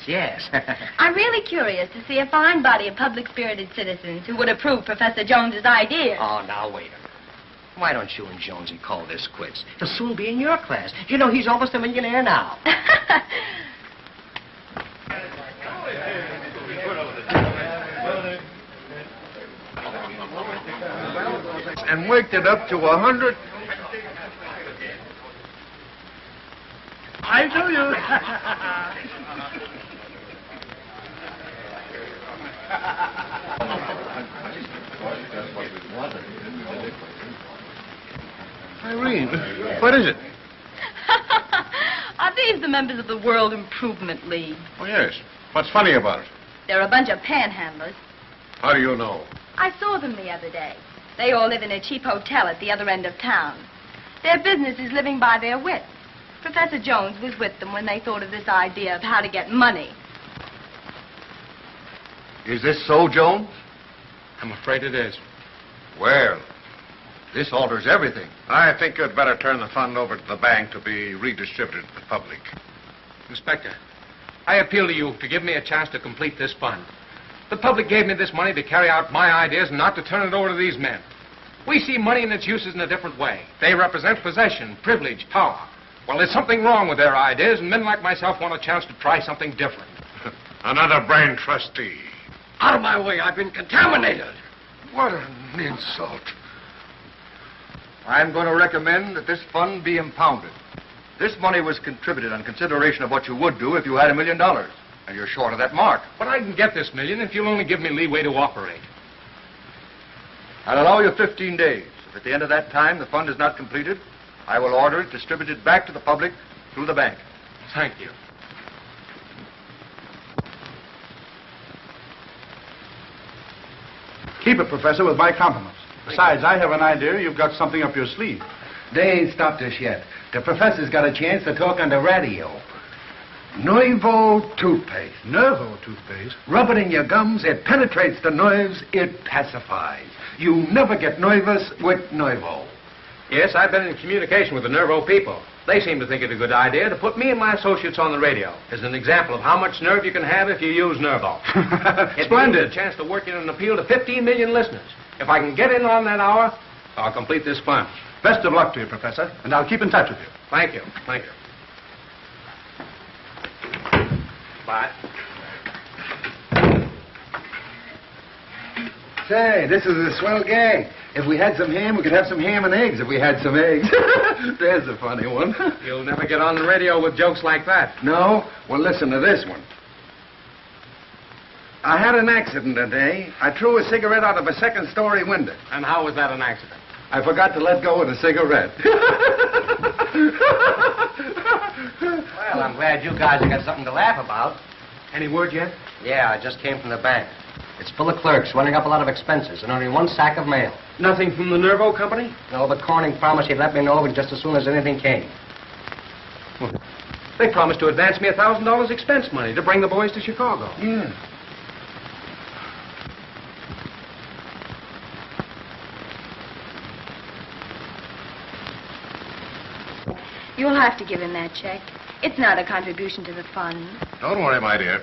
I'm really curious to see a fine body of public-spirited citizens who would approve Professor Jones's ideas. Oh, now, wait a minute. Why don't you and Jonesy call this quits? He'll soon be in your class. You know, he's almost a millionaire now. And worked it up to 100. I do you. Irene, what is it? Are these the members of the World Improvement League? Oh, yes. What's funny about it? They're a bunch of panhandlers. How do you know? I saw them the other day. They all live in a cheap hotel at the other end of town. Their business is living by their wits. Professor Jones was with them when they thought of this idea of how to get money. Is this so, Jones? I'm afraid it is. Well, this alters everything. I think you'd better turn the fund over to the bank to be redistributed to the public. Inspector, I appeal to you to give me a chance to complete this fund. The public gave me this money to carry out my ideas and not to turn it over to these men. We see money and its uses in a different way. They represent possession, privilege, power. Well, there's something wrong with their ideas, and men like myself want a chance to try something different. Another brain trustee. Out of my way, I've been contaminated. What an insult. I'm going to recommend that this fund be impounded. This money was contributed on consideration of what you would do if you had $1 million. And you're short of that mark. But I can get this $1 million if you'll only give me leeway to operate. I'll allow you 15 days. If at the end of that time the fund is not completed, I will order it distributed back to the public through the bank. Thank you. Keep it, Professor, with my compliments. Besides, I have an idea you've got something up your sleeve. They ain't stopped us yet. The professor's got a chance to talk on the radio. Nuevo toothpaste. Nervo toothpaste? Rub it in your gums, it penetrates the nerves, it pacifies. You never get nervous with Nuevo. Yes, I've been in communication with the Nervo people. They seem to think it a good idea to put me and my associates on the radio as an example of how much nerve you can have if you use Nervo. Splendid. It's a chance to work in an appeal to 15 million listeners. If I can get in on that hour, I'll complete this plan. Best of luck to you, Professor, and I'll keep in touch with you. Thank you. Thank you. Bye. Say, this is a swell gag. If we had some ham, we could have some ham and eggs if we had some eggs. There's a funny one. You'll never get on the radio with jokes like that. No? Well, listen to this one. I had an accident today. I threw a cigarette out of a second-story window. And how was that an accident? I forgot to let go of the cigarette. Well, I'm glad you guys have got something to laugh about. Any word yet? Yeah, I just came from the bank. It's full of clerks running up a lot of expenses and only one sack of mail. Nothing from the Nervo company? No, but Corning promised he'd let me know just as soon as anything came. They promised to advance me $1,000 expense money to bring the boys to Chicago. Yeah. You'll have to give him that check. It's not a contribution to the fund. Don't worry, my dear.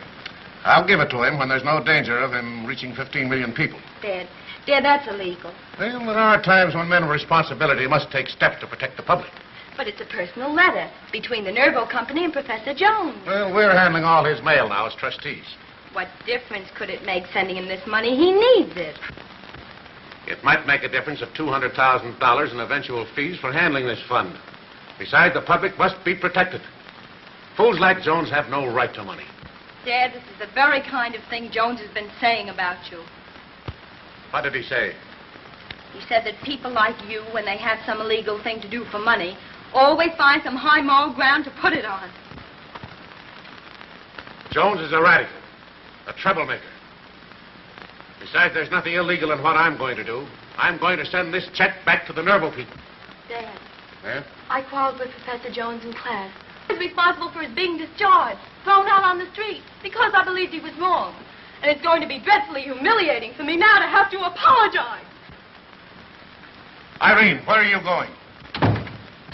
I'll give it to him when there's no danger of him reaching 15 million people. Dad, that's illegal. Well, there are times when men of responsibility must take steps to protect the public. But it's a personal letter between the Nervo Company and Professor Jones. Well, we're handling all his mail now as trustees. What difference could it make sending him this money? He needs it. It might make a difference of $200,000 in eventual fees for handling this fund. Besides, the public must be protected. Fools like Jones have no right to money. Dad, this is the very kind of thing Jones has been saying about you. What did he say? He said that people like you, when they have some illegal thing to do for money, always find some high moral ground to put it on. Jones is a radical, a troublemaker. Besides, there's nothing illegal in what I'm going to do. I'm going to send this check back to the Nervo people. Dad, Yeah? I quarreled with Professor Jones in class. He's responsible for his being discharged, thrown out on the street, because I believed he was wrong. And it's going to be dreadfully humiliating for me now to have to apologize. Irene, where are you going?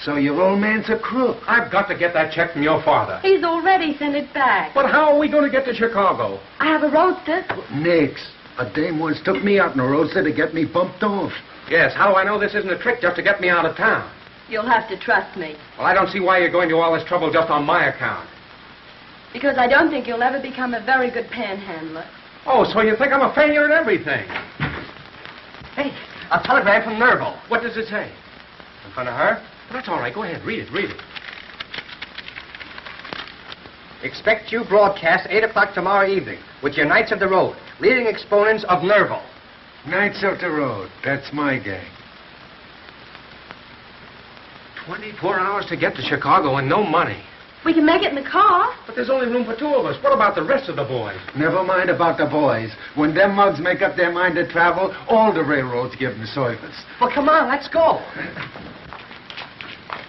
So your old man's a crook. I've got to get that check from your father. He's already sent it back. But how are we going to get to Chicago? I have a roadster. Nix. A dame once took me out in a roadster to get me bumped off. Yes, how do I know this isn't a trick just to get me out of town? You'll have to trust me. Well, I don't see why you're going to all this trouble just on my account. Because I don't think you'll ever become a very good panhandler. Oh, so you think I'm a failure at everything? Hey, a telegram from Nervo. What does it say? In front of her? Well, that's all right. Go ahead. Read it. Expect you broadcast 8 o'clock tomorrow evening with your Knights of the Road, leading exponents of Nervo. Knights of the Road. That's my gang. 24 hours to get to Chicago and no money. We can make it in the car. But there's only room for 2 of us. What about the rest of the boys? Never mind about the boys. When them mugs make up their mind to travel, all the railroads give them service. Well, come on, let's go.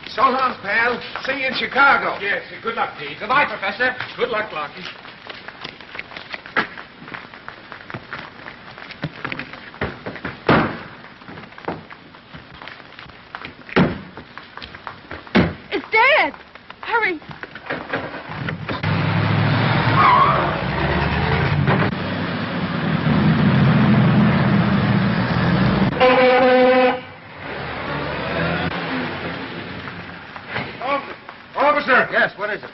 So long, pal. See you in Chicago. Yes, good luck, Pete. Goodbye, Professor. Good luck, Lockie. It's Dad. Hurry. Officer! Yes, what is it?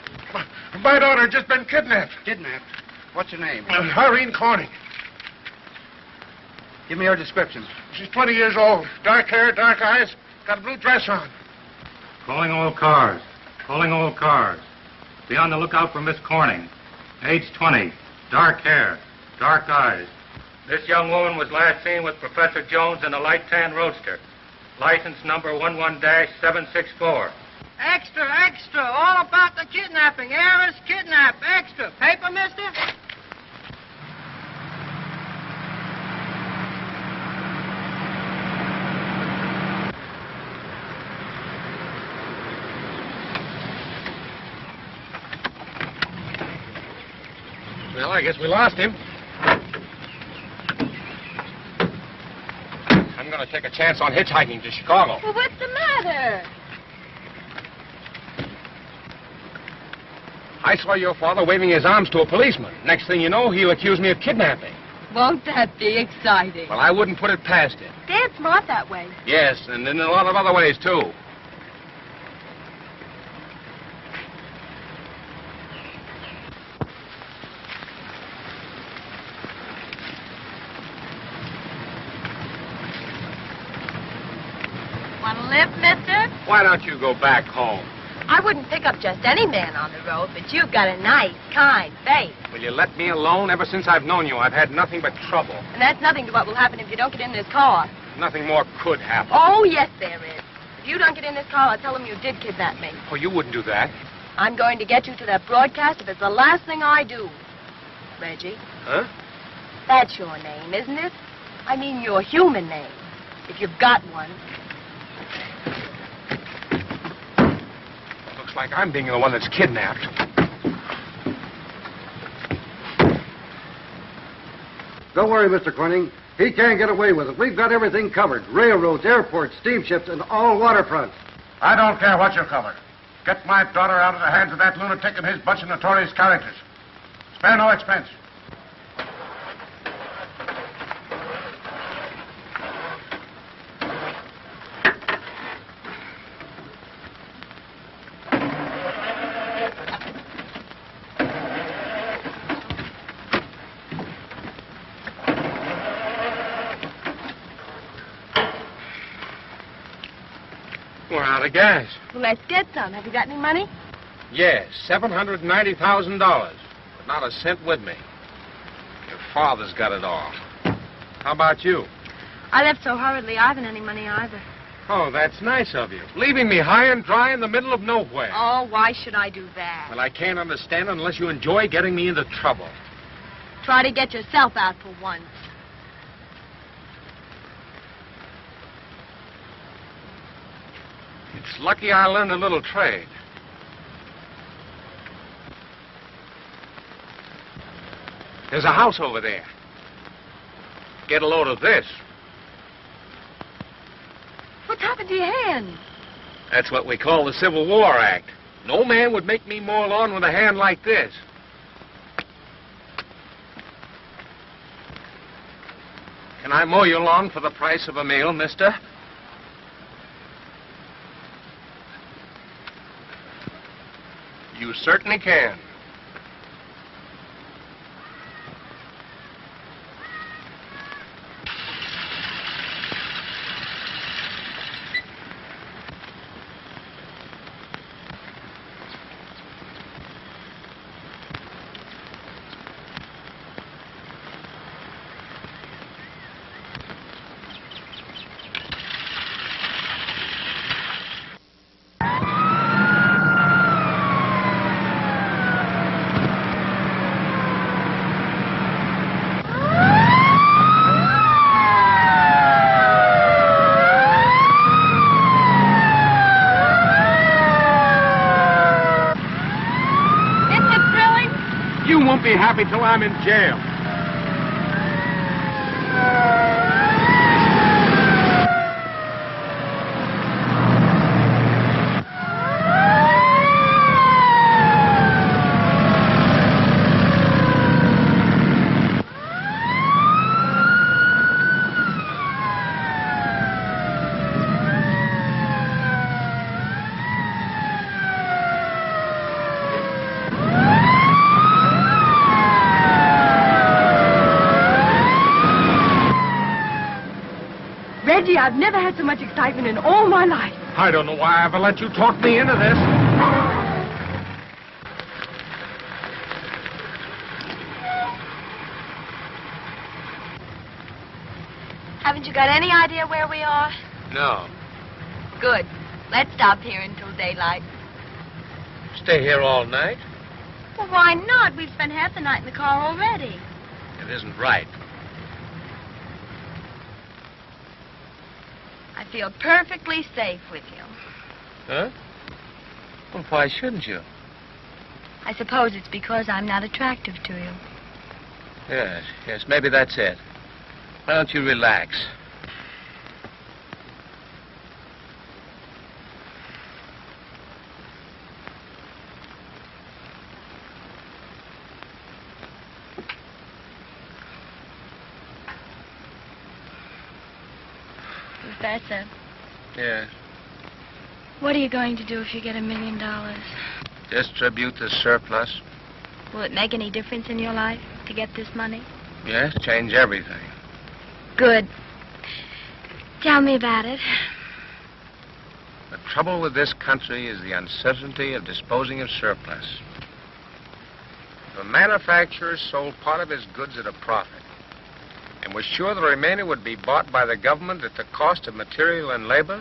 My daughter just been kidnapped. Kidnapped. What's your name? Irene Corning. Give me her description. She's 20 years old. Dark hair, dark eyes, got a blue dress on. Calling all cars. Calling all cars. Be on the lookout for Miss Corning. Age 20. Dark hair. Dark eyes. This young woman was last seen with Professor Jones in a light tan roadster. License number 11-764. Extra, extra. All about the kidnapping. Heiress kidnap. Extra. Paper, mister? Well, I guess we lost him. I'm going to take a chance on hitchhiking to Chicago. Well, what's the matter? I saw your father waving his arms to a policeman. Next thing you know, he'll accuse me of kidnapping. Won't that be exciting? Well, I wouldn't put it past him. Dad's smart that way. Yes, and in a lot of other ways, too. Want to lift, mister? Why don't you go back home? I wouldn't pick up just any man on the road, but you've got a nice, kind face. Will you let me alone? Ever since I've known you, I've had nothing but trouble. And that's nothing to what will happen if you don't get in this car. Nothing more could happen. Oh, yes, there is. If you don't get in this car, I'll tell them you did kidnap me. Oh, you wouldn't do that. I'm going to get you to that broadcast if it's the last thing I do. Reggie. Huh? That's your name, isn't it? I mean your human name, if you've got one. Looks like I'm being the one that's kidnapped. Don't worry, Mr. Corning. He can't get away with it. We've got everything covered. Railroads, airports, steamships, and all waterfronts. I don't care what you cover. Get my daughter out of the hands of that lunatic and his bunch of notorious characters. Spare no expense. We're out of gas. Well, let's get some. Have you got any money? Yes, $790,000. But not a cent with me. Your father's got it all. How about you? I left so hurriedly, I haven't any money either. Oh, that's nice of you. Leaving me high and dry in the middle of nowhere. Oh, why should I do that? Well, I can't understand it unless you enjoy getting me into trouble. Try to get yourself out for once. It's lucky I learned a little trade. There's a house over there. Get a load of this. What's happened to your hand? That's what we call the Civil War Act. No man would make me mow lawn with a hand like this. Can I mow your lawn for the price of a meal, mister? You certainly can. Be happy till I'm in jail. Reggie, I've never had so much excitement in all my life. I don't know why I ever let you talk me into this. Haven't you got any idea where we are? No. Good. Let's stop here until daylight. Stay here all night? Well, why not? We've spent half the night in the car already. It isn't right. I feel perfectly safe with you. Huh? Well, why shouldn't you? I suppose it's because I'm not attractive to you. Yes, maybe that's it. Why don't you relax? Professor, Yes. what are you going to do if you get $1 million? Distribute the surplus. Will it make any difference in your life to get this money? Yes, change everything. Good. Tell me about it. The trouble with this country is the uncertainty of disposing of surplus. The manufacturer sold part of his goods at a profit and was sure the remainder would be bought by the government at the cost of material and labor.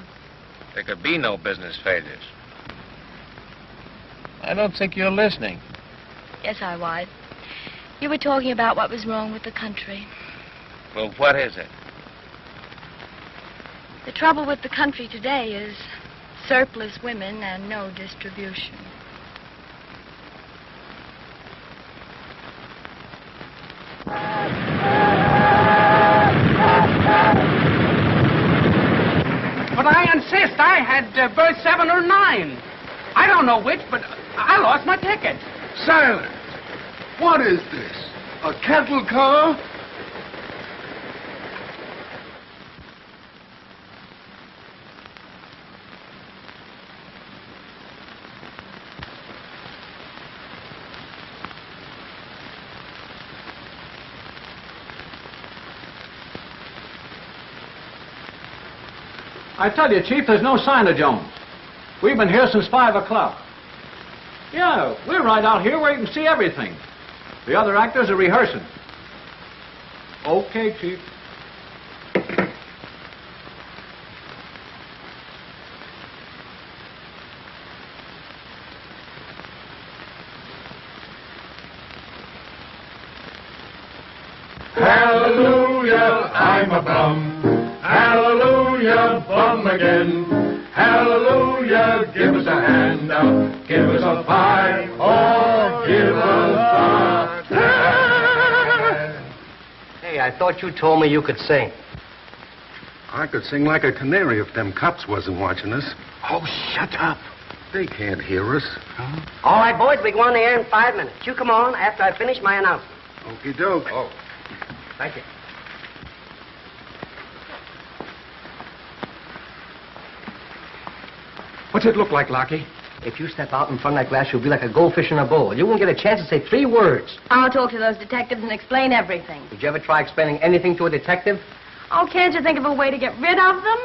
There could be no business failures. I don't think you're listening. Yes, I was. You were talking about what was wrong with the country. Well, what is it? The trouble with the country today is surplus women and no distribution. But I insist. I had berth 7 or 9. I don't know which, but I lost my ticket. Silence. What is this? A cattle car? I tell you, Chief, there's no sign of Jones. We've been here since 5 o'clock. Yeah, we're right out here where you can see everything. The other actors are rehearsing. Okay, Chief. Hallelujah, I'm a bum. Hallelujah, bum again. Hallelujah, give us a handout, give us a pie, or give us a... Hey, I thought you told me you could sing. I could sing like a canary if them cops wasn't watching us. Oh, shut up. They can't hear us. All right, boys, we go on the air in 5 minutes. You come on after I finish my announcement. Okie doke. Oh, thank you. What's it look like, Lockie? If you step out in front of that glass, you'll be like a goldfish in a bowl. You won't get a chance to say 3 words. I'll talk to those detectives and explain everything. Did you ever try explaining anything to a detective? Oh, can't you think of a way to get rid of them?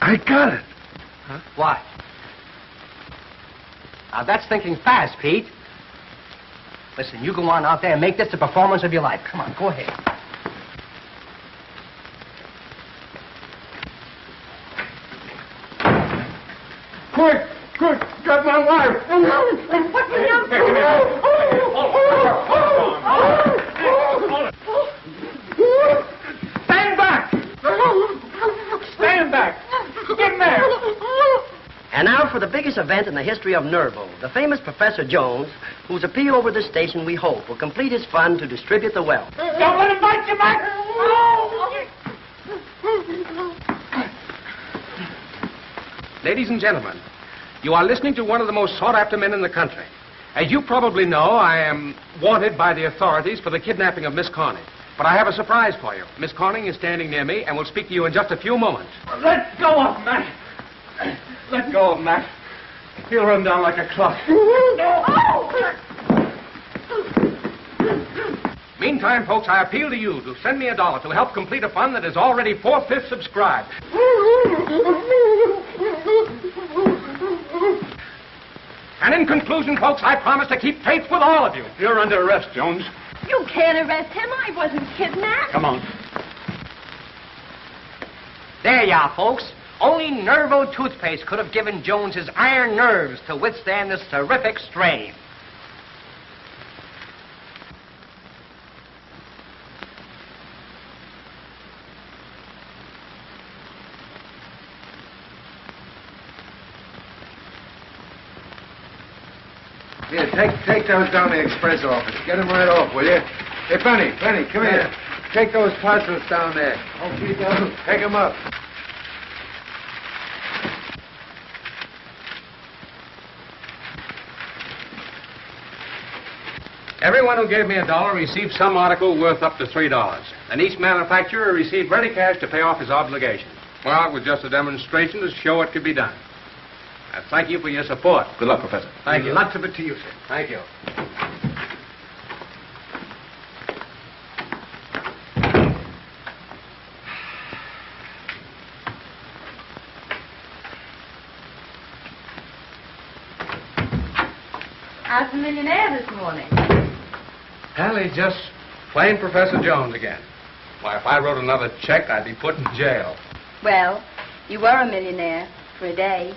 I got it. Huh? What? Now, that's thinking fast, Pete. Listen, you go on out there and make this the performance of your life. Come on, go ahead. Quick, quick, get my wife. What's the Stand back. Stand back. Get in there. And now for the biggest event in the history of Nervo, the famous Professor Jones, whose appeal over this station we hope will complete his fund to distribute the wealth. Don't let him bite you back. Ladies and gentlemen, you are listening to one of the most sought-after men in the country. As you probably know, I am wanted by the authorities for the kidnapping of Miss Corning. But I have a surprise for you. Miss Corning is standing near me and will speak to you in just a few moments. Let go of Matt. Let go of Matt. He'll run down like a clock. Meantime, folks, I appeal to you to send me $1 to help complete a fund that is already 4/5 subscribed. And in conclusion, folks, I promise to keep faith with all of you. You're under arrest, Jones. You can't arrest him. I wasn't kidnapped. Come on. There you are, folks. Only Nervo toothpaste could have given Jones his iron nerves to withstand this terrific strain. Here, take those down to the express office. Get them right off, will you? Hey, Benny, come here. Take those parcels down there. Okay, Doug. Pick them up. Everyone who gave me $1 received some article worth up to $3. And each manufacturer received ready cash to pay off his obligations. Well, it was just a demonstration to show it could be done. I thank you for your support. Good luck, Professor. Thank you. Lots of it to you, sir. Thank you. How's the millionaire this morning? Well, he's just plain Professor Jones again. Why, if I wrote another check, I'd be put in jail. Well, you were a millionaire for a day.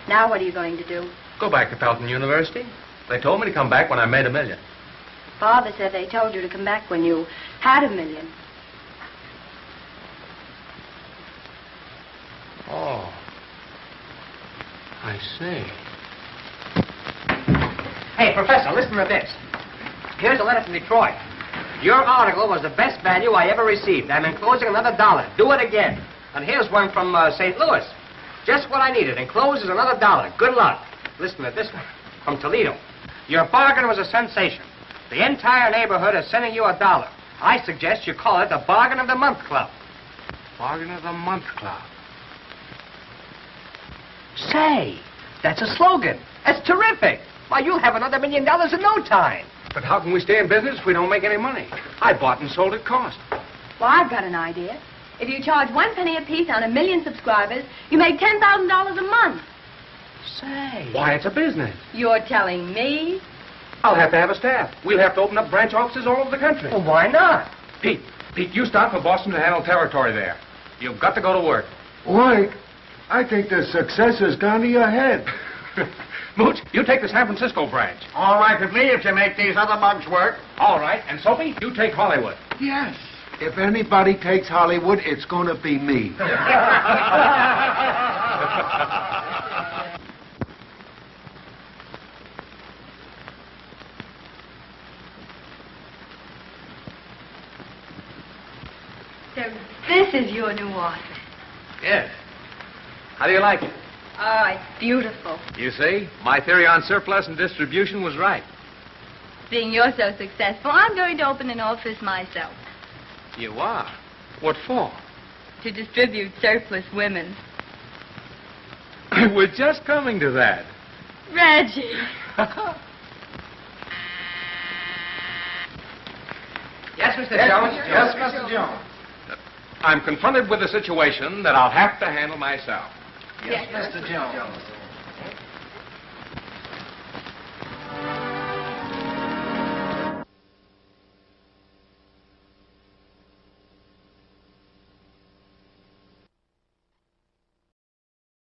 Now what are you going to do? Go back to Pelton University. They told me to come back when I made $1 million. Father said they told you to come back when you had $1 million. Oh. I see. Hey, Professor, listen to this. Here's a letter from Detroit. Your article was the best value I ever received. I'm enclosing another $1. Do it again. And here's one from St. Louis. Just what I needed. Enclosed is another $1. Good luck. Listen to this one. From Toledo. Your bargain was a sensation. The entire neighborhood is sending you $1. I suggest you call it the Bargain of the Month Club. Bargain of the Month Club. Say, that's a slogan. That's terrific. Why, you'll have another $1 million in no time. But how can we stay in business if we don't make any money? I bought and sold at cost. Well, I've got an idea. If you charge 1 penny apiece on 1 million subscribers, you make $10,000 a month. Say. Why, it's a business. You're telling me? I'll have to have a staff. We'll have to open up branch offices all over the country. Well, why not? Pete, you start for Boston to handle territory there. You've got to go to work. White, I think the success has gone to your head. Mooch, you take the San Francisco branch. All right with me if you make these other mugs work. All right. And Sophie, you take Hollywood. Yes. If anybody takes Hollywood, it's going to be me. So this is your new office. Yes. How do you like it? Oh, it's beautiful. You see, my theory on surplus and distribution was right. Seeing you're so successful, I'm going to open an office myself. You are? What for? To distribute surplus women. We're just coming to that. Reggie. Yes, Mr. Jones? Yes, Mr. Jones. I'm confronted with a situation that I'll have to handle myself. Yes, Mr. Jones.